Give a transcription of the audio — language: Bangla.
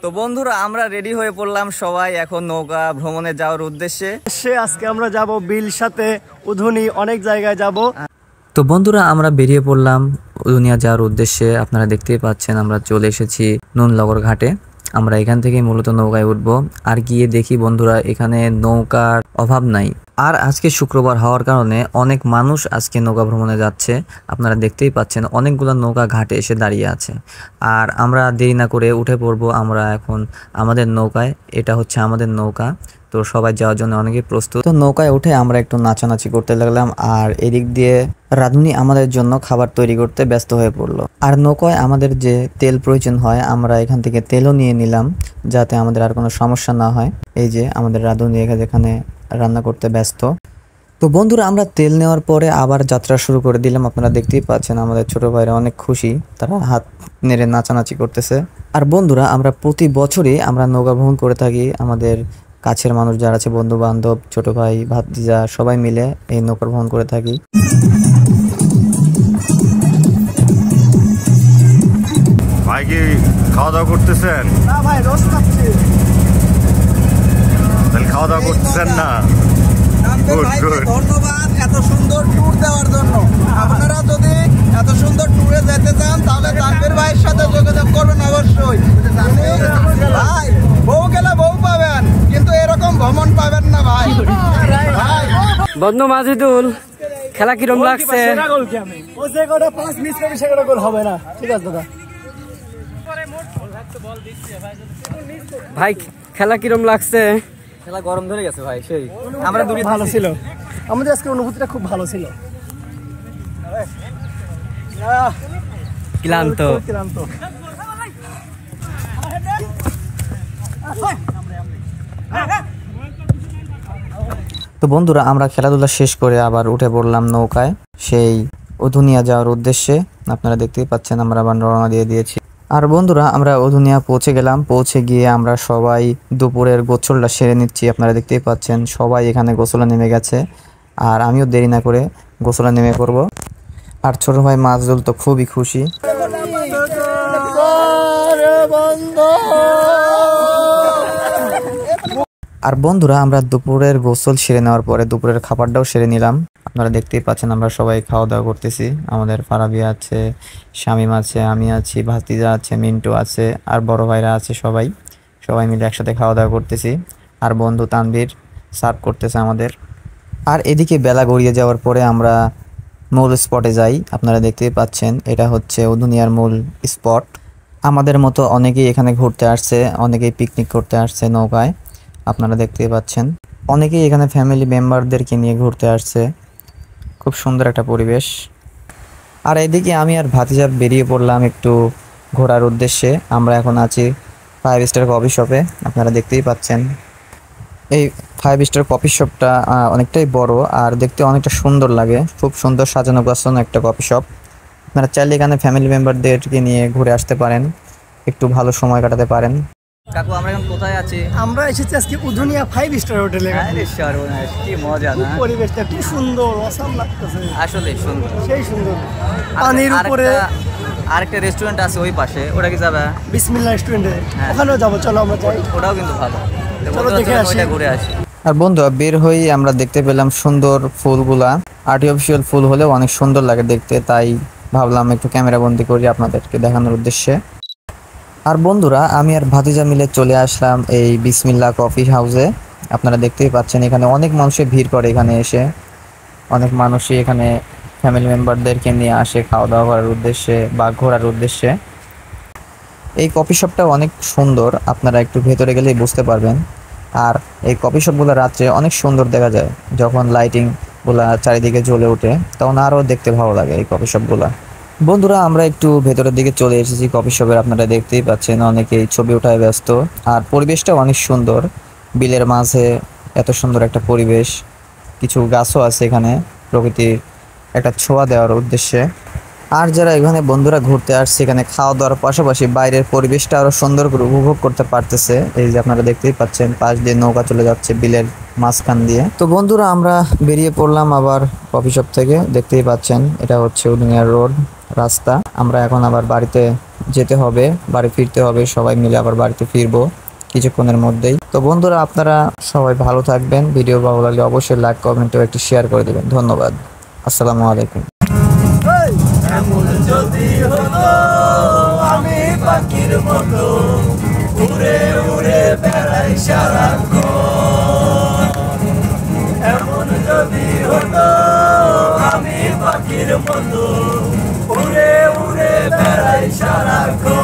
তো বন্ধুরা আমরা রেডি হয়ে পড়লাম সবাই এখন নৌকা ভ্রমণে যাওয়ার উদ্দেশ্যে। আজকে আমরা যাব বিল সাথে উধুনি অনেক জায়গায় যাব। তো বন্ধুরা আমরা বেরিয়ে পড়লাম উধুনিয়া যাওয়ার উদ্দেশ্যে। আপনারা দেখতেই পাচ্ছেন আমরা চলে এসেছি নুননগর ঘাটে। আমরা এখান থেকে মূলত নৌকায় উঠবো। আর গিয়ে দেখি বন্ধুরা এখানে নৌকার অভাব নাই। আর আজকে শুক্রবার হওয়ার কারণে অনেক মানুষ আজকে নৌকা ভ্রমণে যাচ্ছে। আপনারা দেখতেই পাচ্ছেন অনেকগুলো নৌকা ঘাটে এসে দাঁড়িয়ে আছে। আর আমরা দেরি না করে উঠে পড়বো আমরা এখন আমাদের নৌকায়। এটা হচ্ছে আমাদের নৌকা। তো সবাই যাওয়ার জন্য অনেকেই প্রস্তুত। তো নৌকায় উঠে আমরা একটু নাচানাচি করতে লাগলাম। আর এদিক দিয়ে রাঁধুনি আমাদের জন্য খাবার তৈরি করতে ব্যস্ত হয়ে পড়লো। আর নৌকায় আমাদের যে তেল প্রয়োজন হয় আমরা এখান থেকে তেলও নিয়ে নিলাম যাতে আমাদের আর কোনো সমস্যা না হয়। এই যে আমাদের রাঁধুনি এখানে রান্না করতে ব্যস্ত। তো বন্ধুরা আমরা তেল নেওয়ার পরে আবার যাত্রা শুরু করে দিলাম। আপনারা দেখতেই পাচ্ছেন আমাদের ছোট ভাইরা অনেক খুশি, তারা হাত নেড়ে নাচানাচি করতেছে। আর বন্ধুরা আমরা প্রতি বছরই আমরা নৌকা ভ্রমণ করে থাকি। আমাদের কাছের মানুষ যারা আছে, বন্ধু বান্ধব, ছোট ভাই ভাতিজা সবাই মিলে এই নৌকা ভ্রমণ করে থাকি। ভাই কি খাওয়া দাওয়া করতেছেন? না ভাই, রোজ খাচ্ছি। তাহলে খাওয়া দাওয়া করতেছেন না? ধন্যবাদ এত সুন্দর ট্যুর দেওয়ার জন্য। আপনারা যদি এত সুন্দর ট্যুরে যেতে চান তাহলে তানভীর ভাইয়ের সাথে যোগাযোগ করবেন অবশ্যই। ভাই বউ গেলে বউ পাবেন, কিন্তু এরকম ভ্রমণ পাবেন না ভাই। বন্ধু মাজিদুল, খেলা কিরম লাগছে? হবে না, ঠিক আছে দাদা। ভাই খেলা কিরম লাগছে? খেলা গরম ধরে গেছে ভাই, সেই আমরা দূরে ভালো ছিল, আমাদের আজকে অনুভূতিটা খুব ভালো ছিল। ক্লান্ত। তো বন্ধুরা আমরা খেলাধুলা শেষ করে আবার উঠে পড়লাম নৌকায় সেই উধুনিয়া যাওয়ার উদ্দেশ্যে। আপনারা দেখতেই পাচ্ছেন আমরা আবার রওনা দিয়ে দিয়েছি। আর বন্ধুরা আমরা উধুনিয়া পৌঁছে গেলাম। পৌঁছে গিয়ে আমরা সবাই দুপুরের গোসলটা সেরে নিচ্ছি। আপনারা দেখতেই পাচ্ছেন সবাই এখানে গোসলে নেমে গেছে। আর আমিও দেরি না করে গোসলে নেমে পড়ব। আর ছোট ভাই মাজদুল তো খুবই খুশি। আর বন্ধুরা আমরা দুপুরের গোসল সেরে নেওয়ার পরে দুপুরের খাবারটাও সেরে নিলাম। আপনারা দেখতেই পাচ্ছেন আমরা সবাই খাওয়া দাওয়া করতেছি। আমাদের ফারাবি আছে, শামিম আছে, আমি আছি, ভাতিজা আছে, মিন্টু আছে, আর বড় ভাইরা আছে। সবাই মিলে একসাথে খাওয়া দাওয়া করতেছি। আর বন্ধু তানভীর সার্ভ করতেছে আমাদের। আর এদিকে বেলা গড়িয়ে যাওয়ার পরে আমরা মূল স্পটে যাই। আপনারা দেখতেই পাচ্ছেন এটা হচ্ছে উধুনিয়ার মূল স্পট। আমাদের মতো অনেকেই এখানে ঘুরতে আসছে, অনেকেই পিকনিক করতে আসছে নৌকায়। আপনারা দেখতেই পাচ্ছেন অনেকেই এখানে ফ্যামিলি মেম্বারদেরকে নিয়ে ঘুরতে আসছে। খুব সুন্দর একটা পরিবেশ। আর এদিকে আমি আর ভাতিজা বেরিয়ে পড়লাম একটু ঘোরার উদ্দেশ্যে। আমরা এখন আছি 5 স্টার কফি শপে। আপনারা দেখতেই পাচ্ছেন এই 5 স্টার কফি শপটা অনেকটাই বড় আর দেখতে অনেকটা সুন্দর লাগে। খুব সুন্দর সাজানো গোছানো একটা কফি শপ। আপনারা চাইলে এখানে ফ্যামিলি মেম্বারদেরকে নিয়ে ঘুরে আসতে পারেন, একটু ভালো সময় কাটাতে পারেন। কাকু আমরা এখন কোথায় আছি? আমরা এসেছি আজকে উধুনিয়া 5 স্টার হোটেলে। কি মজা না, পরিবেশটা কি সুন্দর, অসাম লাগতেছে। আসলে সুন্দর, সেই সুন্দর। পানির উপরে আরেকটা রেস্টুরেন্ট আছে ওই পাশে, ওটা কি যাবে? বিসমিল্লাহ রেস্টুরেন্টে, ওখানেও যাবো। চলো আমরা যাই, ওটাও কিন্তু ভালো। চলো দেখে আসি, ঘুরে আসি। আর বন্ধু বের হই আমরা দেখতে পেলাম সুন্দর ফুলগুলা। আর্টিফিশিয়াল ফুল হলেও অনেক সুন্দর লাগে দেখতে, তাই ভাবলাম একটু ক্যামেরা বন্দি করি আপনাদেরকে দেখানোর উদ্দেশ্যে। আর বন্ধুরা আমি আর ভাতিজা মিলে চলে আসলাম এই বিসমিল্লাহ কফি হাউসে। আপনারা দেখতেই পাচ্ছেন এখানে অনেক মানুষের ভিড় করে। এখানে এসে অনেক মানুষই এখানে ফ্যামিলি মেম্বারদেরকে নিয়ে আসে খাওয়া দাওয়া করার উদ্দেশ্যে বা ঘোরার উদ্দেশ্যে। এই কফি শপটা অনেক সুন্দর, আপনারা একটু ভেতরে গেলেই বুঝতে পারবেন। আর এই কফি শপগুলো রাত্রে অনেক সুন্দর দেখা যায়, যখন লাইটিংগুলো চারিদিকে জ্বলে ওঠে তখন আরও দেখতে ভালো লাগে এই কফি শপগুলো। বন্ধুরা আমরা একটু ভেতরের দিকে চলে এসেছি কফি শপের। আপনারা দেখতেই পাচ্ছেন অনেকেই ছবি ওঠায় ব্যস্ত। আর পরিবেশটা অনেক সুন্দর, বিলের মাঝে এত সুন্দর একটা পরিবেশ। কিছু গাছও আছে এখানে প্রকৃতির একটা ছোঁয়া দেওয়ার উদ্দেশ্যে। আর যারা এখানে বন্ধুরা ঘুরতে আসছে এখানে খাওয়া দাওয়ার পাশাপাশি বাইরের পরিবেশটা আরও সুন্দর করে উপভোগ করতে পারতেছে। এই যে আপনারা দেখতেই পাচ্ছেন পাশ দিয়ে নৌকা চলে যাচ্ছে বিলের মাঝখান দিয়ে। তো বন্ধুরা আমরা বেরিয়ে পড়লাম আবার কফি শপ থেকে। দেখতেই পাচ্ছেন এটা হচ্ছে উধুনিয়া রোড রাস্তা। আমরা এখন আবার বাড়িতে যেতে হবে, বাড়ি ফিরতে হবে, সবাই মিলে আবার বাড়িতে ফিরবো কিছুক্ষণের মধ্যেই। তো বন্ধুরা, আপনারা সবাই ভালো থাকবেন। ভিডিও ভালো লাগলে অবশ্যই লাইক, কমেন্ট ও একটি শেয়ার করে দেবেন। ধন্যবাদ। আসসালামু আলাইকুম। এমন যদি হতো আমি পাখির মতো উড়ে উড়ে বেড়াই সারাক্ষণ, এমন যদি হতো আমি পাখির মতো উড়ে উড়ে বেড়াই সারাক্ষণ।